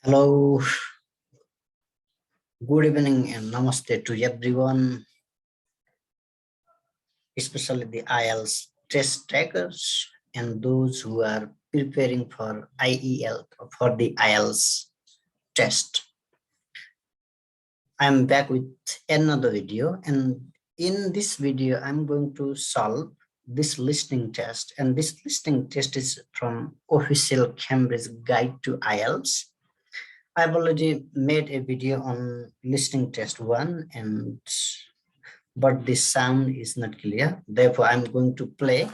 Hello, good evening and namaste to everyone, especially the IELTS Test Takers and those who are preparing for the IELTS test. I'm back with another video, and in this video, I'm going to solve this listening test, and this listening test is from official Cambridge Guide to IELTS. I've already made a video on listening test 1, but the sound is not clear. Therefore, I'm going to play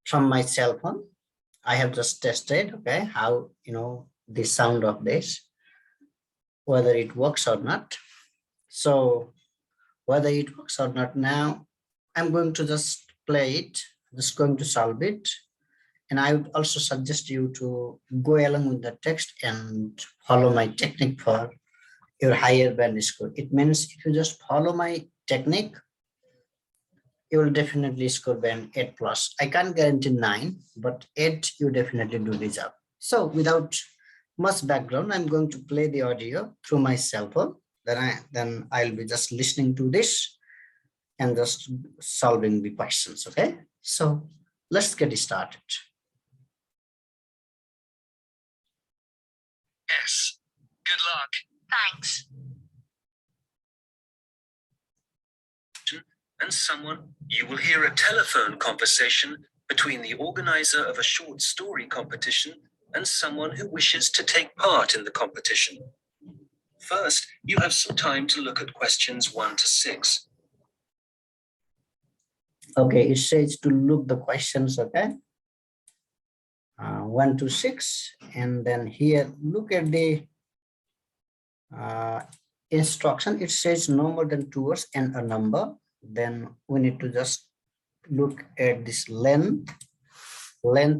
from my cell phone. I have just tested, okay, how, the sound of this, whether it works or not. So whether it works or not now, I'm going to just play it, just going to solve it. And I would also suggest you to go along with the text and follow my technique for your higher band score. It means if you just follow my technique, you will definitely score band 8+. I can't guarantee 9, but 8 you definitely do the job. So without much background, I'm going to play the audio through my cell phone. Then I'll be just listening to this and just solving the questions. Okay, so let's get started. Yes. Good luck. Thanks. And someone, you will hear a telephone conversation between the organizer of a short story competition and someone who wishes to take part in the competition. First, you have some time to look at questions 1 to 6. Okay, it says to look the questions, okay? 1 to 6, and then here look at the instruction. It says no more than 2 words and a number. Then we need to just look at this length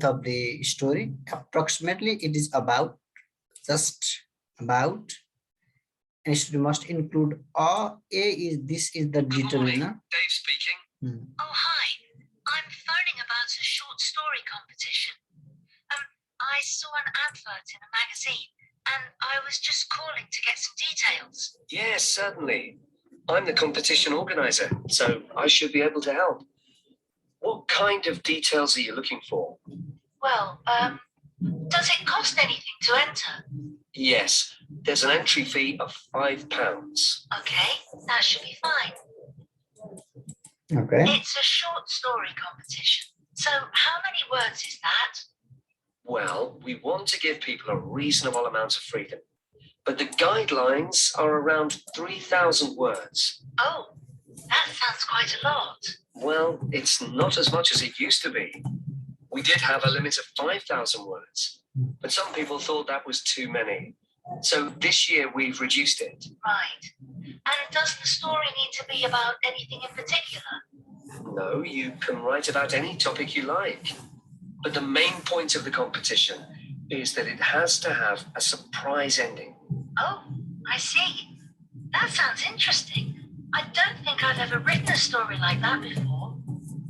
of the story. Approximately it is about, just about, and it must include this is the determiner. Dave speaking. Oh, hi. I'm phoning about a short story competition. I saw an advert in a magazine and I was just calling to get some details. Yes, certainly. I'm the competition organizer, so I should be able to help. What kind of details are you looking for? Well, does it cost anything to enter? Yes, there's an entry fee of £5. Okay, that should be fine. Okay. It's a short story competition. So how many words is that? Well, we want to give people a reasonable amount of freedom, but the guidelines are around 3,000 words. Oh, that sounds quite a lot. Well, it's not as much as it used to be. We did have a limit of 5,000 words, but some people thought that was too many. So this year we've reduced it. Right. And does the story need to be about anything in particular? No, you can write about any topic you like. But the main point of the competition is that it has to have a surprise ending. Oh, I see. That sounds interesting. I don't think I've ever written a story like that before.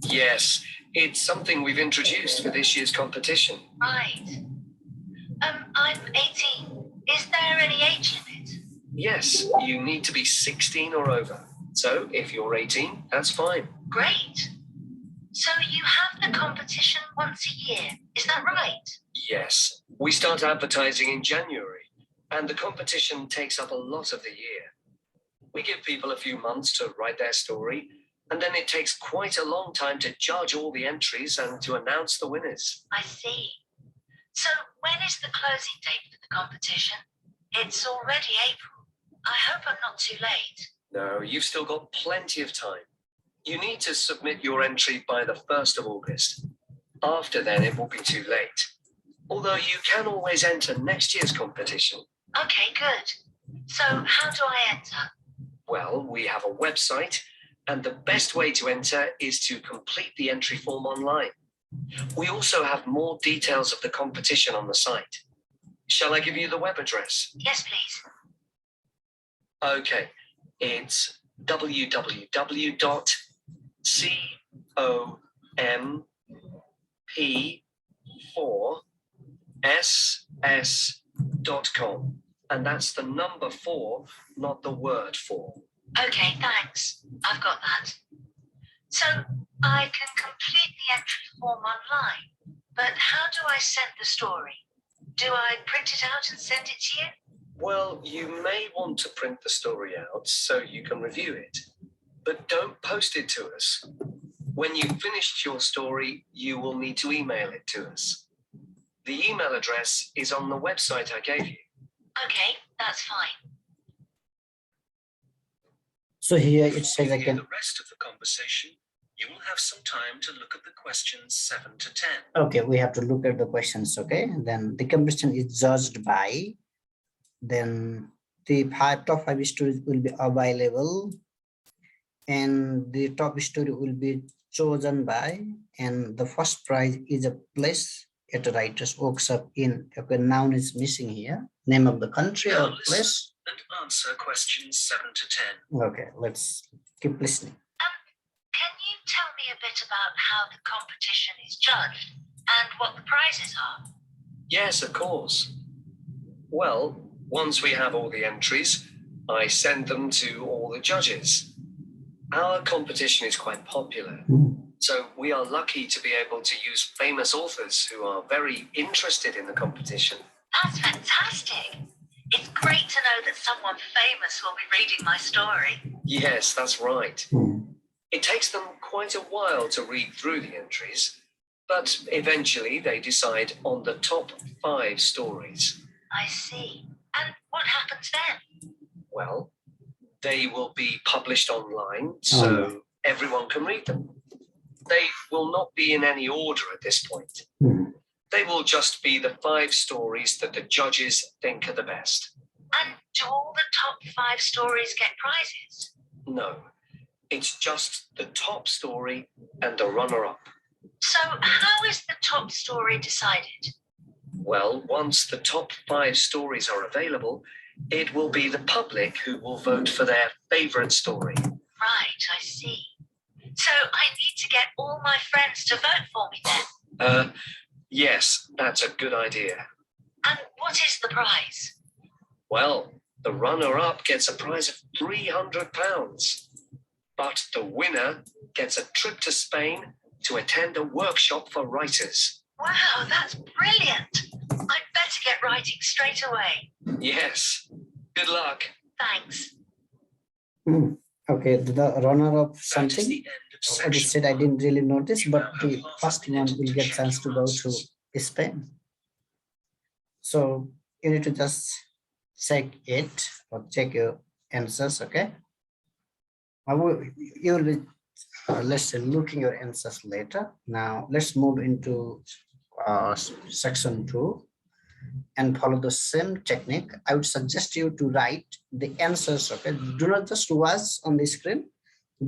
Yes, it's something we've introduced for this year's competition. Right. I'm 18. Is there any age limit? Yes, you need to be 16 or over. So if you're 18, that's fine. Great. So you have the competition once a year, is that right? Yes, we start advertising in January, and the competition takes up a lot of the year. We give people a few months to write their story, and then it takes quite a long time to judge all the entries and to announce the winners. I see. So when is the closing date for the competition? It's already April. I hope I'm not too late. No, you've still got plenty of time. You need to submit your entry by the 1st of August. After then, it will be too late. Although you can always enter next year's competition. Okay, good. So how do I enter? Well, we have a website, and the best way to enter is to complete the entry form online. We also have more details of the competition on the site. Shall I give you the web address? Yes, please. Okay, it's www.comp4ss.com. IELTSTeachers.com. And that's the number 4, not the word 4. Okay, thanks. I've got that. So I can complete the entry form online, but how do I send the story? Do I print it out and send it to you? Well, you may want to print the story out so you can review it, but don't post it to us. When you've finished your story, you will need to email it to us. The email address is on the website I gave you. Okay, that's fine. So here it says To hear again, the rest of the conversation, you will have some time to look at the questions 7 to 10. okay, we have to look at the questions, okay? Then the composition is judged by, then the top 5 stories will be available, and the top story will be chosen by, and the first prize is a place at a writer's workshop in, okay, noun is missing here, name of the country Now or listen place. and answer questions 7 to 10. Okay, let's keep listening. Can you tell me a bit about how the competition is judged and what the prizes are? Yes, of course. Well, once we have all the entries, I send them to all the judges. Our competition is quite popular, so we are lucky to be able to use famous authors who are very interested in the competition. That's fantastic. It's great to know that someone famous will be reading my story. Yes, that's right. It takes them quite a while to read through the entries, but eventually they decide on the top 5 stories. I see. And what happens then? Well, they will be published online so everyone can read them. They will not be in any order at this point. They will just be the 5 stories that the judges think are the best. And do all the top 5 stories get prizes? No, it's just the top story and the runner-up. So how is the top story decided? Well, once the top 5 stories are available, it will be the public who will vote for their favorite story. Right, I see. So I need to get all my friends to vote for me then? Yes, that's a good idea. And what is the prize? Well, the runner-up gets a prize of £300, but the winner gets a trip to Spain to attend a workshop for writers. Wow, that's brilliant. I'd better get writing straight away. Yes. Good luck. Thanks. Okay, the runner-up That is something. the end of What it section said I 1. didn't really notice, You but now have the half a first minute one will to get check chance to your go answers. to Spain. So you need to just check it or check your answers, okay? You will be, let's say, looking your answers later. Now let's move into section 2 and follow the same technique. I would suggest you to write the answers, okay? Do not just watch on the screen.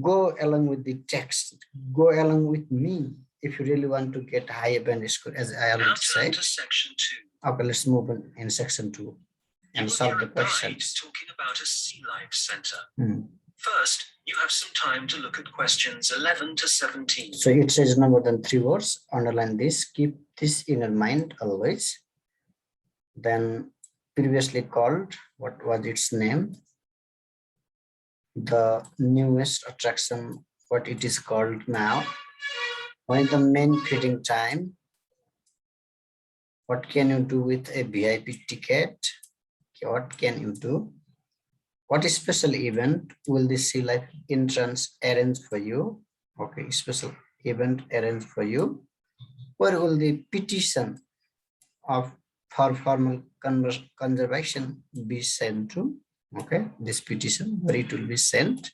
Go along with the text. Go along with me if you really want to get higher band score, as I Now already turn said. to section 2. Okay, let's move on in section 2 You and will solve hear the a guide questions. talking about a sea life center. Hmm. First, you have some time to look at questions 11 to 17. So it says no more than 3 words. Underline this. Keep this in your mind always. Then previously called, what was its name? The newest attraction, what it is called now. When is the main feeding time? What can you do with a VIP ticket? What can you do? What special event will the Sea Life entrance arrange for you? Okay, special event arranged for you. Where will the petition for formal conservation be sent to? Okay, this petition, where it will be sent.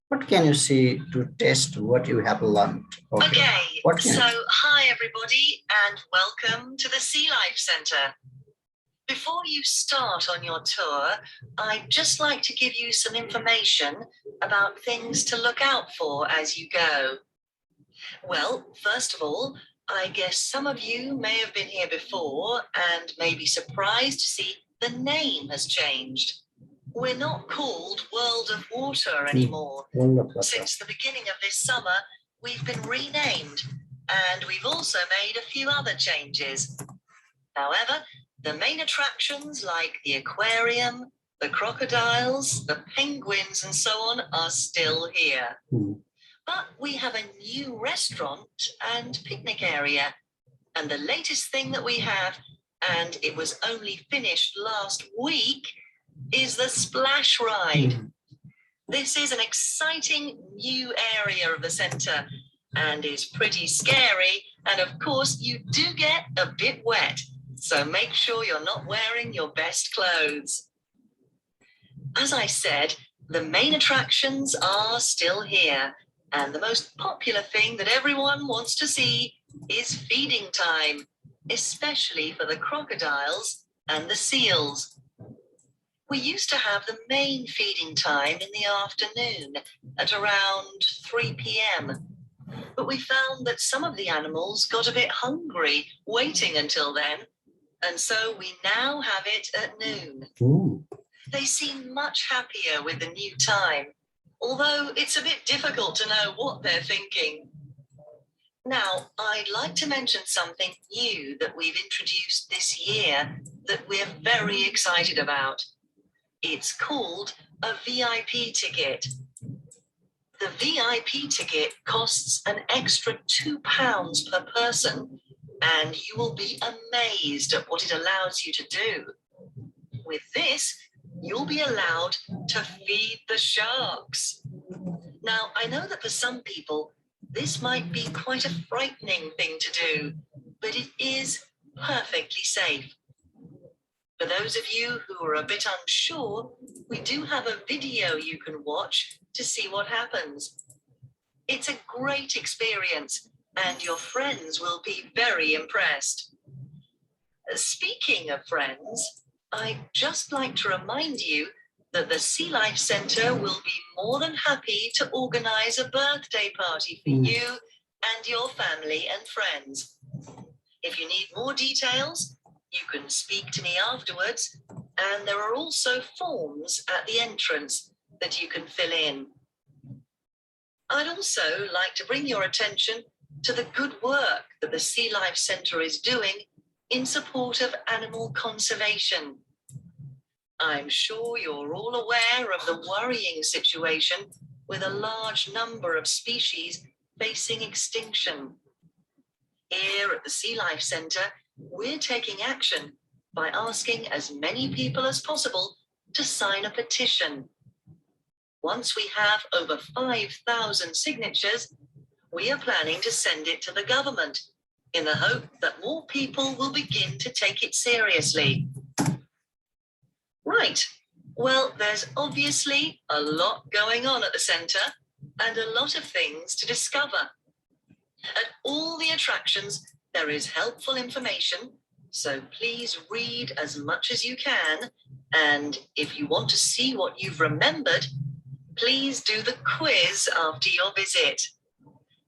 What can you see to test what you have learned? Okay, What can so hi everybody and welcome to the Sea Life Centre. Before you start on your tour, I'd just like to give you some information about things to look out for as you go. Well, first of all, I guess some of you may have been here before and may be surprised to see the name has changed. We're not called World of Water anymore. Since the beginning of this summer, we've been renamed, and we've also made a few other changes. However, The main attractions like the aquarium, the crocodiles, the penguins, and so on are still here. But we have a new restaurant and picnic area. And the latest thing that we have, and it was only finished last week, is the splash ride. This is an exciting new area of the centre and is pretty scary. And of course, you do get a bit wet. So make sure you're not wearing your best clothes. As I said, the main attractions are still here. And the most popular thing that everyone wants to see is feeding time, especially for the crocodiles and the seals. We used to have the main feeding time in the afternoon at around 3 p.m. But we found that some of the animals got a bit hungry waiting until then. And so we now have it at noon. They seem much happier with the new time, although it's a bit difficult to know what they're thinking. Now, I'd like to mention something new that we've introduced this year that we're very excited about. It's called a VIP ticket. The VIP ticket costs an extra £2 per person, and you will be amazed at what it allows you to do. With this, you'll be allowed to feed the sharks. Now, I know that for some people, this might be quite a frightening thing to do, but it is perfectly safe. For those of you who are a bit unsure, we do have a video you can watch to see what happens. It's a great experience, and your friends will be very impressed. Speaking of friends, I'd just like to remind you that the Sea Life Centre will be more than happy to organise a birthday party for you and your family and friends. If you need more details, you can speak to me afterwards, and there are also forms at the entrance that you can fill in. I'd also like to bring your attention to the good work that the Sea Life Centre is doing in support of animal conservation. I'm sure you're all aware of the worrying situation with a large number of species facing extinction. Here at the Sea Life Centre, we're taking action by asking as many people as possible to sign a petition. Once we have over 5,000 signatures, we are planning to send it to the government in the hope that more people will begin to take it seriously. Right. Well, there's obviously a lot going on at the centre and a lot of things to discover. At all the attractions, there is helpful information, so please read as much as you can. And if you want to see what you've remembered, please do the quiz after your visit.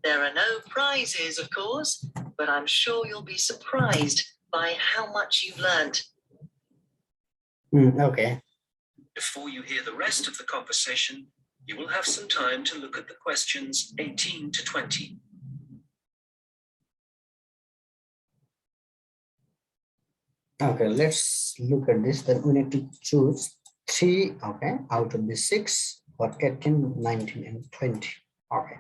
There are no prizes, of course, but I'm sure you'll be surprised by how much you've learnt. Okay. Before you hear the rest of the conversation, you will have some time to look at the questions 18 to 20. Okay, let's look at this. Then we need to choose 3, okay, out of the 6 for 18, 19, and 20. Okay,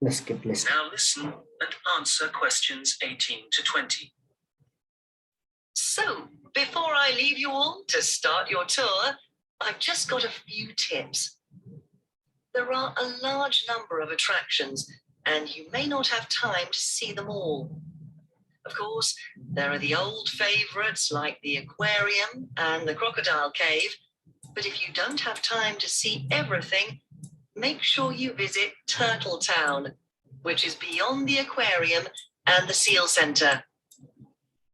let's keep listening. Now listen and answer questions 18 to 20. So, before I leave you all to start your tour, I've just got a few tips. There are a large number of attractions, and you may not have time to see them all. Of course, there are the old favourites like the aquarium and the crocodile cave, but if you don't have time to see everything, make sure you visit Turtle Town, which is beyond the aquarium and the seal centre.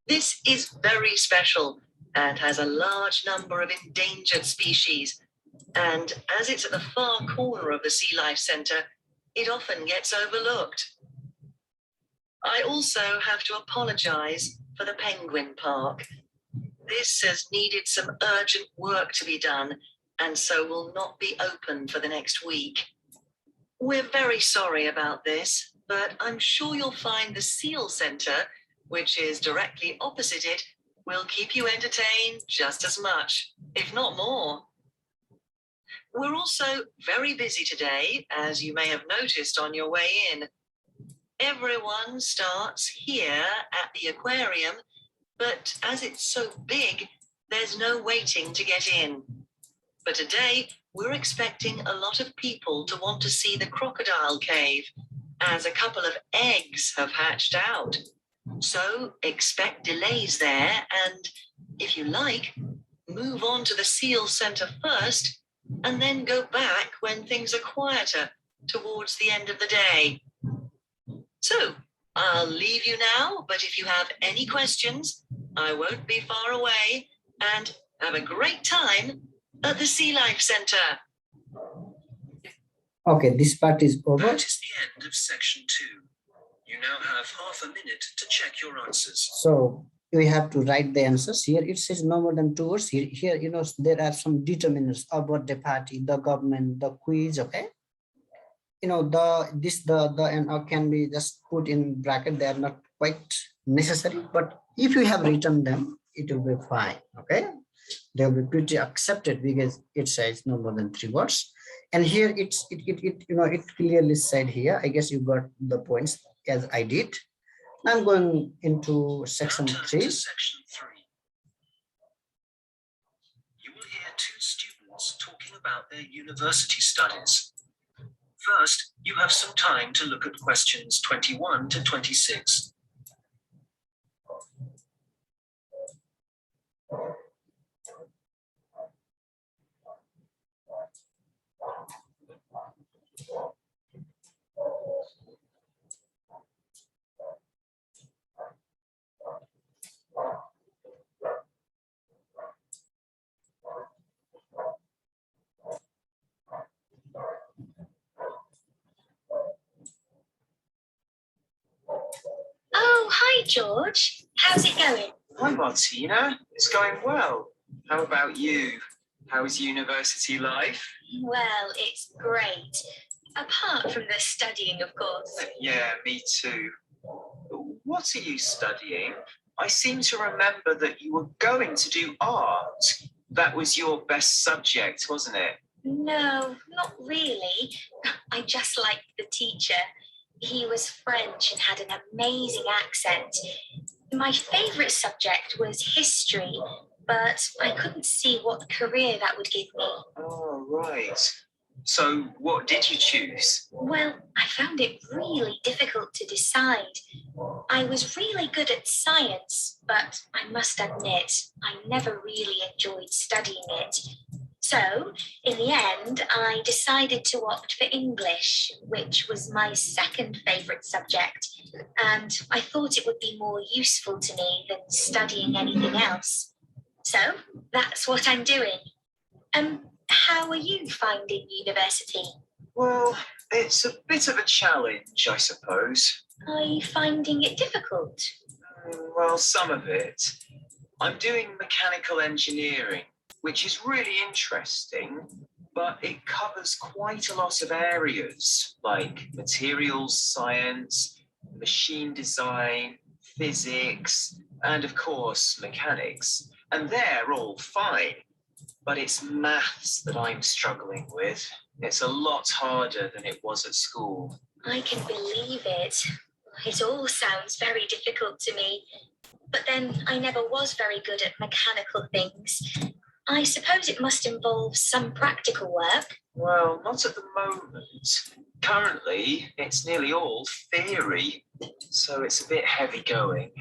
This is very special and has a large number of endangered species, and as it's at the far corner of the Sea Life Centre, it often gets overlooked. I also have to apologise for the penguin park. This has needed some urgent work to be done, and so will not be open for the next week. We're very sorry about this, but I'm sure you'll find the Seal Centre, which is directly opposite it, will keep you entertained just as much, if not more. We're also very busy today, as you may have noticed on your way in. Everyone starts here at the aquarium, but as it's so big, there's no waiting to get in. But today, we're expecting a lot of people to want to see the crocodile cave, as a couple of eggs have hatched out. So expect delays there, and if you like, move on to the seal center first, and then go back when things are quieter towards the end of the day. So I'll leave you now, but if you have any questions, I won't be far away, and have a great time at the Sea Life Center. Okay, this part is over. That is the end of section 2. You now have half a minute to check your answers. So we have to write the answers. Here it says no more than 2 words. Here, you know, there are some determinants about the party, the government, the quiz. Okay, you know, the and or can be just put in bracket. They are not quite necessary, but if you have written them, it will be fine. Okay, they will be pretty accepted because it says no more than 3 words. And here it you know, it clearly said here. I guess you got the points as I did. I'm going into section 3. Section 3. You will hear 2 students talking about their university studies. First, you have some time to look at questions 21 to 26. Oh, hi, George. How's it going? Hi, Martina. It's going well. How about you? How's university life? Well, it's great. Apart from the studying, of course. Yeah, me too. What are you studying? I seem to remember that you were going to do art. That was your best subject, wasn't it? No, not really. I just liked the teacher. He was French and had an amazing accent. My favourite subject was history, but I couldn't see what career that would give me. Oh, right. So what did you choose? Well, I found it really difficult to decide. I was really good at science, but I must admit, I never really enjoyed studying it. So, in the end, I decided to opt for English, which was my second favourite subject, and I thought it would be more useful to me than studying anything else. So, that's what I'm doing. How are you finding university? Well, it's a bit of a challenge, I suppose. Are you finding it difficult? Well, some of it. I'm doing mechanical engineering, which is really interesting, but it covers quite a lot of areas like materials science, machine design, physics, and of course, mechanics. And they're all fine, but it's maths that I'm struggling with. It's a lot harder than it was at school. I can believe it. It all sounds very difficult to me. But then I never was very good at mechanical things. I suppose it must involve some practical work. Well, not at the moment. Currently, it's nearly all theory, so it's a bit heavy going.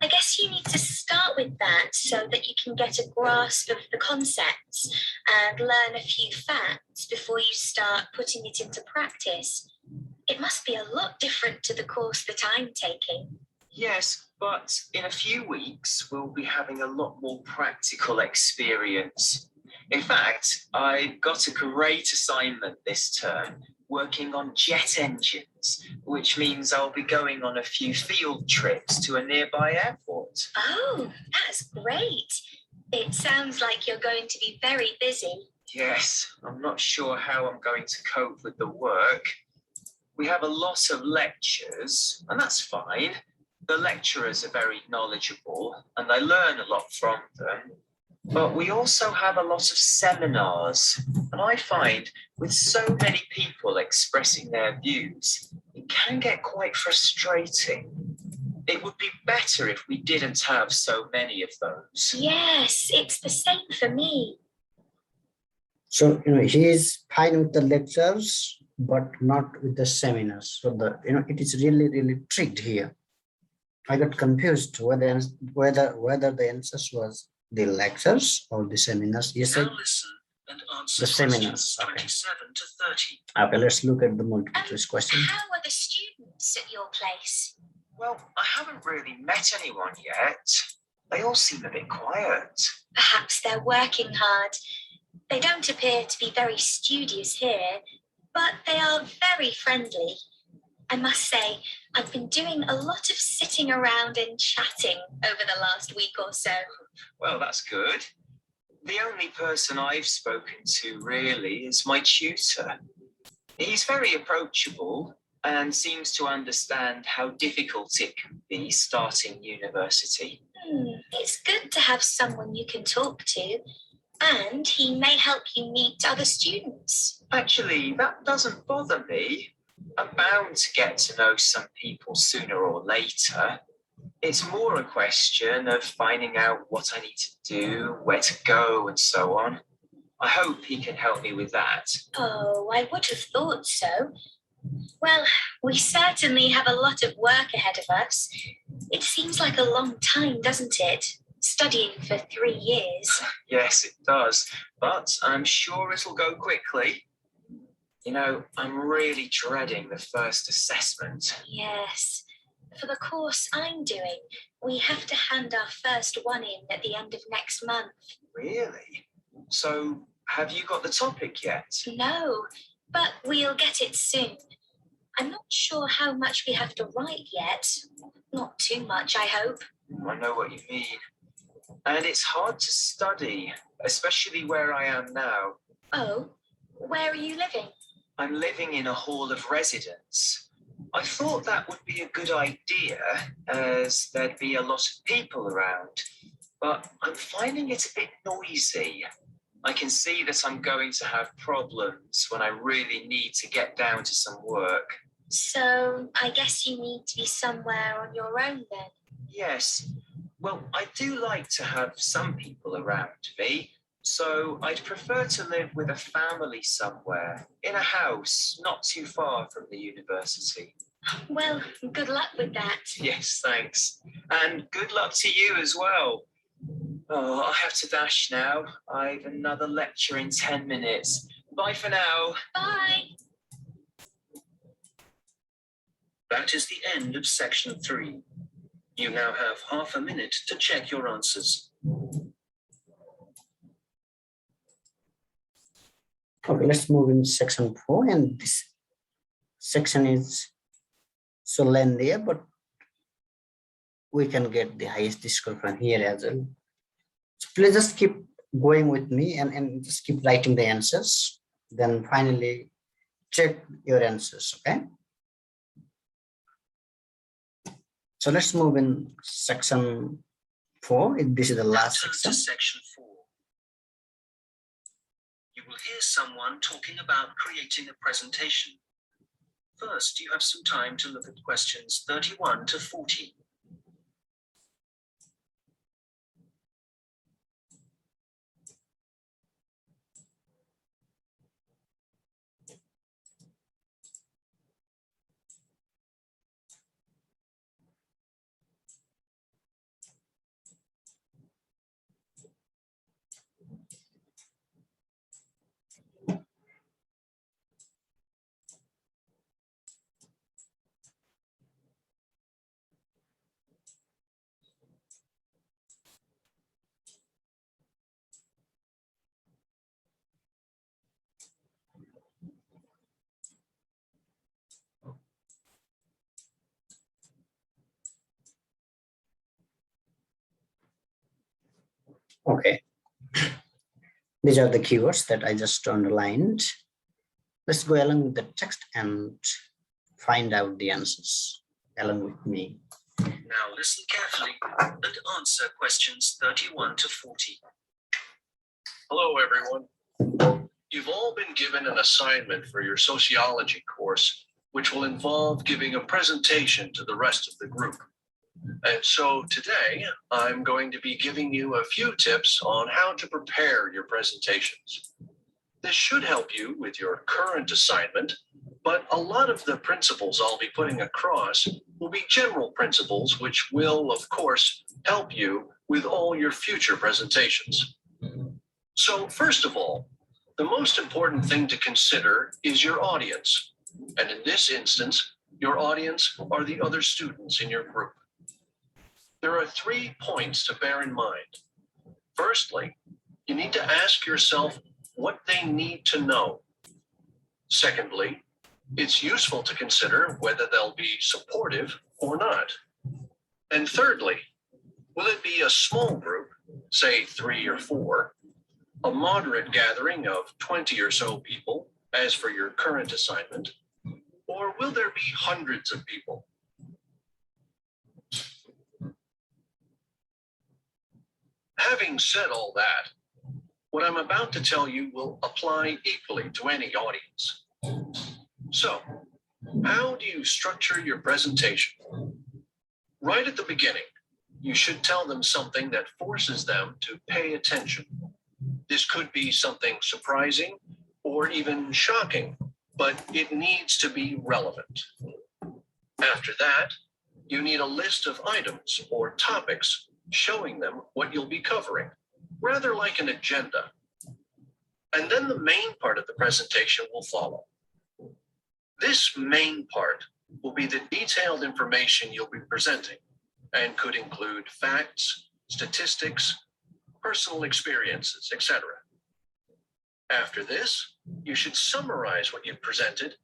I guess you need to start with that so that you can get a grasp of the concepts and learn a few facts before you start putting it into practice. It must be a lot different to the course that I'm taking. Yes, but in a few weeks, we'll be having a lot more practical experience. In fact, I got a great assignment this term, working on jet engines, which means I'll be going on a few field trips to a nearby airport. Oh, that's great. It sounds like you're going to be very busy. Yes, I'm not sure how I'm going to cope with the work. We have a lot of lectures, and that's fine, The lecturers are very knowledgeable and I learn a lot from them. But we also have a lot of seminars, and I find with so many people expressing their views, it can get quite frustrating. It would be better if we didn't have so many of those. Yes, it's the same for me. So, he is fine with the lectures, but not with the seminars. So it is really, really tricked here. I got confused whether the answers was the lectures or the seminars. Yes, Now listen and answer the seminars. questions 27 to 30. Okay, let's look at the multiple choice question. How are the students at your place? Well, I haven't really met anyone yet. They all seem a bit quiet. Perhaps they're working hard. They don't appear to be very studious here, but they are very friendly. I must say, I've been doing a lot of sitting around and chatting over the last week or so. Well, that's good. The only person I've spoken to really is my tutor. He's very approachable and seems to understand how difficult it can be starting university. It's good to have someone you can talk to, and he may help you meet other students. Actually, that doesn't bother me. I'm bound to get to know some people sooner or later. It's more a question of finding out what I need to do, where to go, and so on. I hope he can help me with that. Oh, I would have thought so. Well, we certainly have a lot of work ahead of us. It seems like a long time, doesn't it? Studying for 3 years. Yes, it does, but I'm sure it'll go quickly. I'm really dreading the first assessment. Yes. For the course I'm doing, we have to hand our first one in at the end of next month. Really? So, have you got the topic yet? No, but we'll get it soon. I'm not sure how much we have to write yet. Not too much, I hope. I know what you mean. And it's hard to study, especially where I am now. Oh, where are you living? I'm living in a hall of residence. I thought that would be a good idea, as there'd be a lot of people around, but I'm finding it a bit noisy. I can see that I'm going to have problems when I really need to get down to some work. So I guess you need to be somewhere on your own then. Yes. Well, I do like to have some people around me, so I'd prefer to live with a family somewhere, in a house not too far from the university. Well, good luck with that. Yes, thanks. And good luck to you as well. Oh, I have to dash now. I've another lecture in 10 minutes. Bye for now. Bye. That is the end of section 3. You now have half a minute to check your answers. Okay, let's move in section 4, and this section is so lengthy, but we can get the highest score from here as well. So please just keep going with me and just keep writing the answers. Then finally check your answers, okay? So let's move in section 4. This is the last Turn section. to section 4. You will hear someone talking about creating a presentation. First, you have some time to look at questions 31 to 40. Okay. These are the keywords that I just underlined. Let's go along with the text and find out the answers along with me. Now listen carefully and answer questions 31 to 40. Hello, everyone. You've all been given an assignment for your sociology course, which will involve giving a presentation to the rest of the group. And so today, I'm going to be giving you a few tips on how to prepare your presentations. This should help you with your current assignment, but a lot of the principles I'll be putting across will be general principles which will, of course, help you with all your future presentations. So first of all, the most important thing to consider is your audience. And in this instance, your audience are the other students in your group. There are 3 points to bear in mind. Firstly, you need to ask yourself what they need to know. Secondly, it's useful to consider whether they'll be supportive or not. And thirdly, will it be a small group, say 3 or 4, a moderate gathering of 20 or so people, as for your current assignment, or will there be hundreds of people? Having said all that, what I'm about to tell you will apply equally to any audience. So, how do you structure your presentation? Right at the beginning, you should tell them something that forces them to pay attention. This could be something surprising or even shocking, but it needs to be relevant. After that, you need a list of items or topics showing them what you'll be covering, rather like an agenda. And then the main part of the presentation will follow. This main part will be the detailed information you'll be presenting and could include facts, statistics, personal experiences, etc. After this, you should summarize what you've presented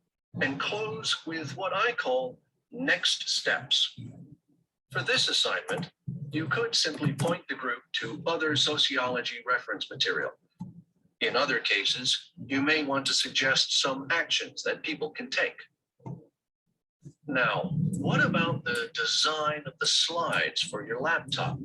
and close with what I call next steps. For this assignment, you could simply point the group to other sociology reference material. In other cases, you may want to suggest some actions that people can take. Now, what about the design of the slides for your laptop?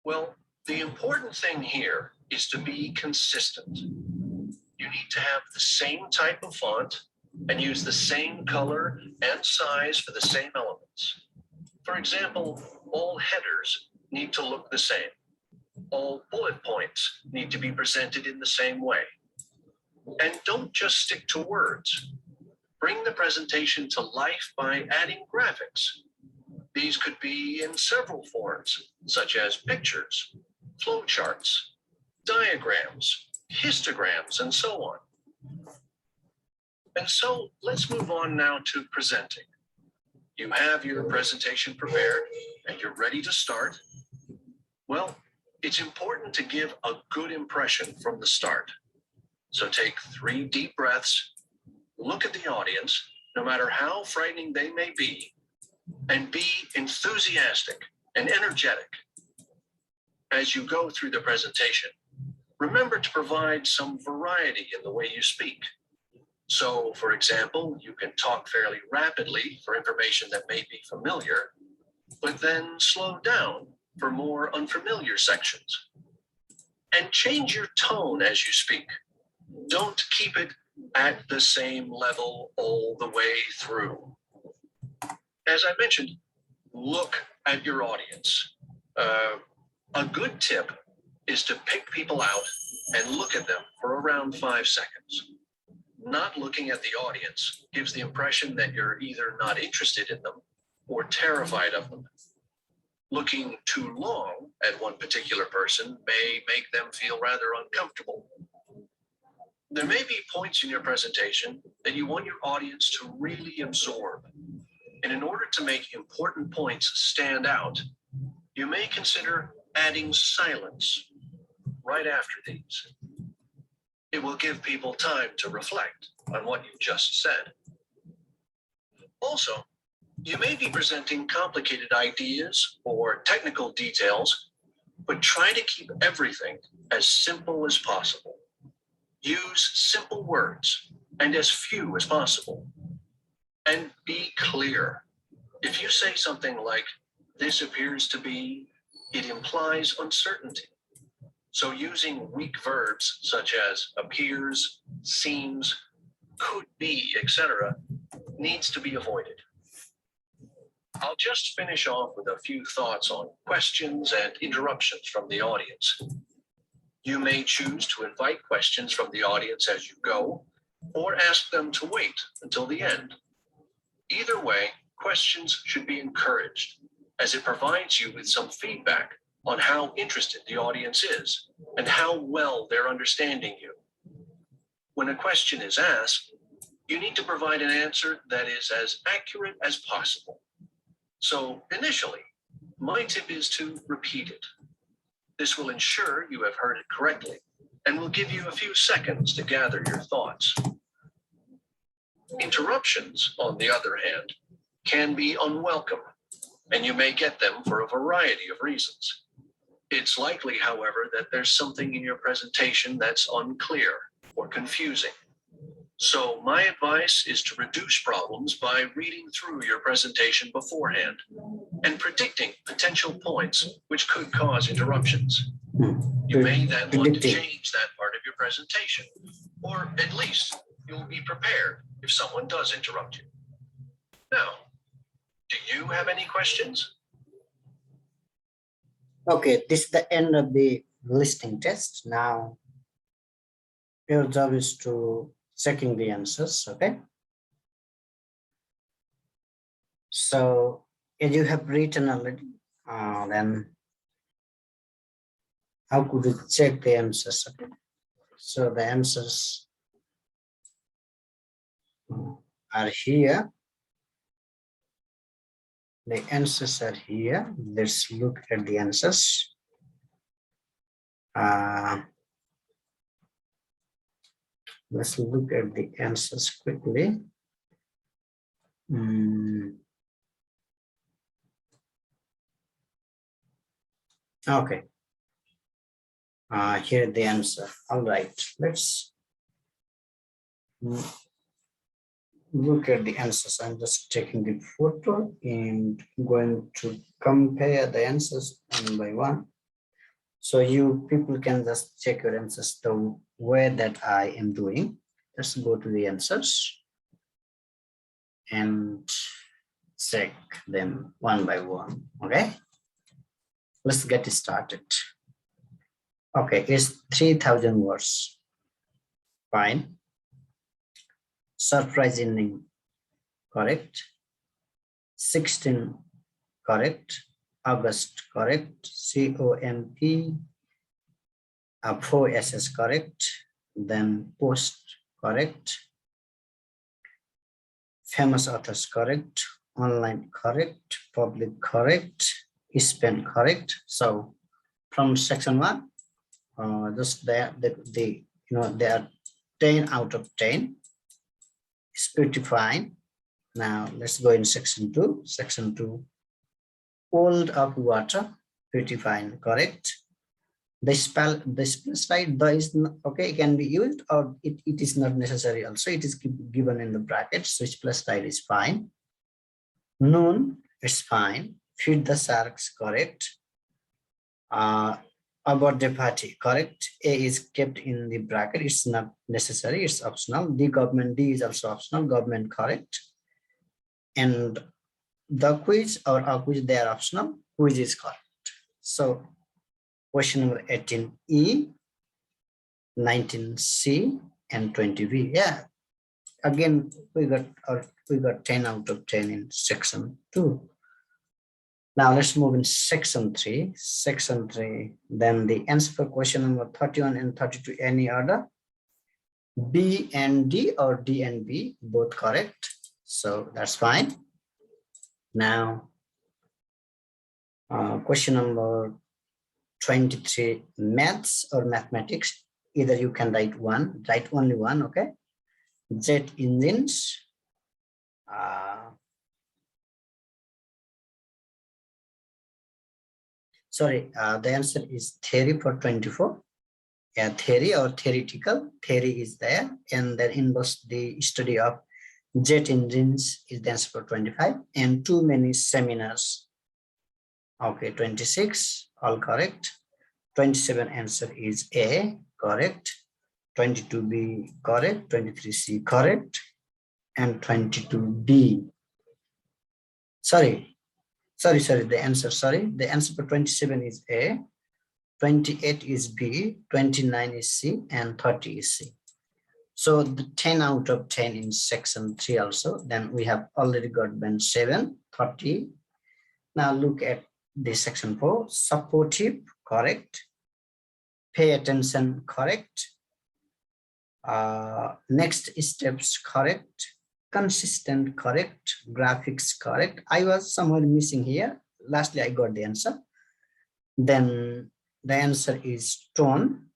Well, the important thing here is to be consistent. You need to have the same type of font and use the same color and size for the same elements. For example, all headers need to look the same. All bullet points need to be presented in the same way. And don't just stick to words. Bring the presentation to life by adding graphics. These could be in several forms, such as pictures, flowcharts, diagrams, histograms, and so on. And so let's move on now to presenting. You have your presentation prepared and you're ready to start. Well, it's important to give a good impression from the start. So take 3 deep breaths, look at the audience, no matter how frightening they may be, and be enthusiastic and energetic. As you go through the presentation, remember to provide some variety in the way you speak. So, for example, you can talk fairly rapidly for information that may be familiar, but then slow down for more unfamiliar sections. And change your tone as you speak. Don't keep it at the same level all the way through. As I mentioned, look at your audience. A good tip is to pick people out and look at them for around 5 seconds. Not looking at the audience gives the impression that you're either not interested in them or terrified of them. Looking too long at one particular person may make them feel rather uncomfortable. There may be points in your presentation that you want your audience to really absorb. And in order to make important points stand out, you may consider adding silence right after these. It will give people time to reflect on what you just said. Also, you may be presenting complicated ideas or technical details, but try to keep everything as simple as possible. Use simple words and as few as possible. And be clear. If you say something like, This appears to be, it implies uncertainty. So using weak verbs such as appears, seems, could be, etc., needs to be avoided. I'll just finish off with a few thoughts on questions and interruptions from the audience. You may choose to invite questions from the audience as you go, or ask them to wait until the end. Either way, questions should be encouraged, as it provides you with some feedback on how interested the audience is and how well they're understanding you. When a question is asked, you need to provide an answer that is as accurate as possible. So initially, my tip is to repeat it. This will ensure you have heard it correctly and will give you a few seconds to gather your thoughts. Interruptions, on the other hand, can be unwelcome, and you may get them for a variety of reasons. It's likely, however, that there's something in your presentation that's unclear or confusing. So my advice is to reduce problems by reading through your presentation beforehand and predicting potential points which could cause interruptions. You may then want to change that part of your presentation, or at least you'll be prepared if someone does interrupt you. Now, do you have any questions? Okay, this is the end of the listening test. Now, your job is to checking the answers, okay? So, as you have written already, then how could you check the answers? Okay? So the answers are here. The answers are here. Let's look at the answers. Let's look at the answers quickly. Okay. Here the answer. All right. Let's look at the answers. I'm just taking the photo and going to compare the answers one by one. So you people can just check your answers the way that I am doing. Let's go to the answers and check them one by one. Okay. Let's get started. Okay, it's 3,000 words. Fine. Surprisingly correct. 16 correct. August correct. COMP 4SS correct. Then post correct. Famous authors correct. Online correct. Public correct. Spend correct. So from section 1, just there they are 10 out of 10. It's pretty fine. Now let's go in section 2. Section 2, old of water, pretty fine, correct. The spell slide, the is not, okay, it can be used, or it is not necessary. Also, it is given in the brackets, so spell slide is fine. Noon is fine. Feed the sharks, correct. About the party, correct. A is kept in the bracket, it's not necessary, it's optional. The government, D is also optional. Government, correct. And the quiz or a quiz, they are optional. Quiz is correct. So question number 18E, 19C, and 20B. Yeah, again we got 10 out of 10 in section 2. Now let's move in section 3. Section 3, then the answer for question number 31 and 32, any order. B and D or D and B, both correct. So that's fine. Now, question number 23, maths or mathematics. Either you can write only one, okay? Jet engines. The answer is theory for 24. Yeah, theory or theoretical. Theory is there, and that involves the study of jet engines is the answer for 25, and too many seminars. Okay, 26, all correct. 27 answer is A, correct. 22B correct, 23C correct, and 22D. Sorry, the answer for 27 is A, 28 is B, 29 is C, and 30 is C. So the 10 out of 10 in section 3 also. Then we have already got band 7, 30. Now look at the section 4, supportive, correct. Pay attention, correct. Next steps, correct. Consistent, correct. Graphics, correct. I was somewhere missing here. Lastly, I got the answer. Then the answer is tone,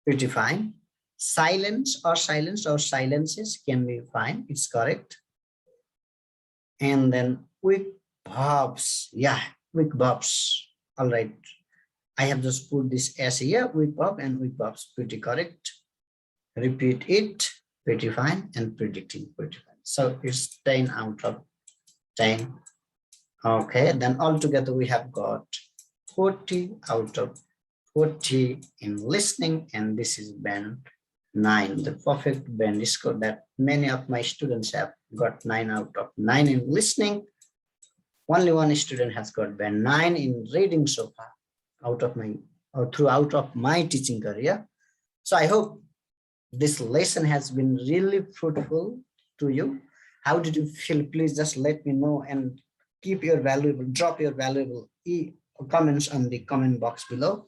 pretty fine. Silence or silences can be fine, it's correct. And then weak verbs, yeah, weak verbs, all right. I have just put this as here, weak verb and weak verbs, pretty correct. Repeat it, pretty fine, and predicting, pretty fine. So it's 10 out of 10. Okay, then altogether we have got 40 out of 40 in listening, and this is band 9, the perfect band score that many of my students have got 9 out of 9 in listening. Only one student has got band 9 in reading so far throughout of my teaching career. So I hope this lesson has been really fruitful to you. How did you feel? Please just let me know and drop your valuable comments on the comment box below.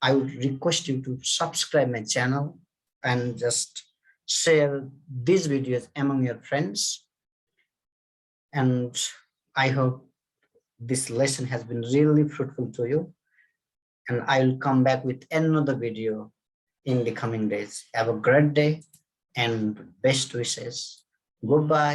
I would request you to subscribe my channel and just share these videos among your friends. And I hope this lesson has been really fruitful to you. And I will come back with another video in the coming days. Have a great day and best wishes. Goodbye.